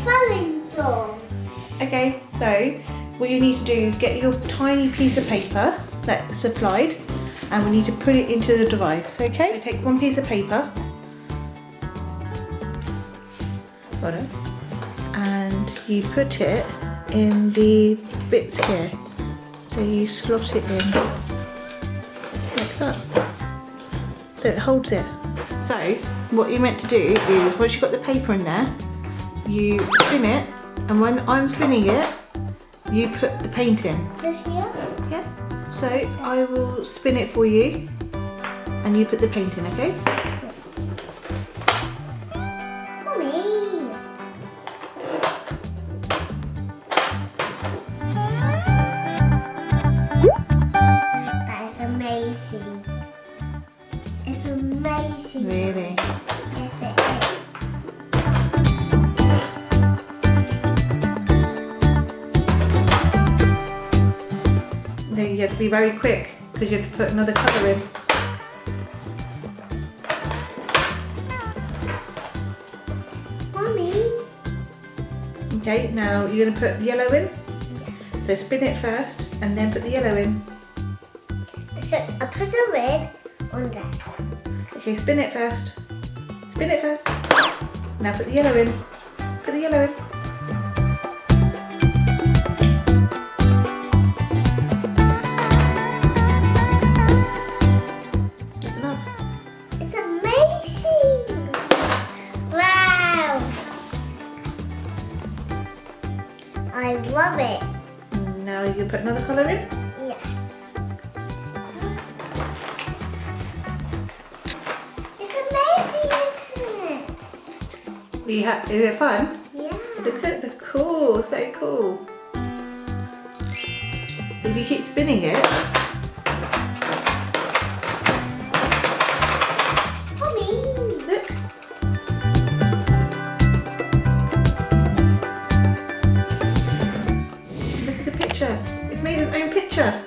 swirling doll. Okay, so what you need to do is get your tiny piece of paper that's supplied, and we need to put it into the device, okay? So take one piece of paper, got it, and you put it in the bits here. So you slot it in like that, so it holds it. So what you're meant to do is, once you've got the paper in there, you spin it, and when I'm spinning it, you put the paint in. So here? Yeah. So I will spin it for you, and you put the paint in, okay? Mommy. That is amazing. It's amazing. Really? Yes, it is. No, you have to be very quick because you have to put another colour in. Mommy. Okay, now you're going to put the yellow in. So spin it first and then put the yellow in. So I put the red on there. Okay, spin it first. Spin it first. Now put the yellow in. Put the yellow in. Enough. It's amazing. Wow. I love it. Now you can put another colour in. Yes. It's amazing, isn't it? Is it fun? Yeah. Look at the cool, so cool. If you keep spinning it, Mommy. look. Look at the picture. It's made its own picture.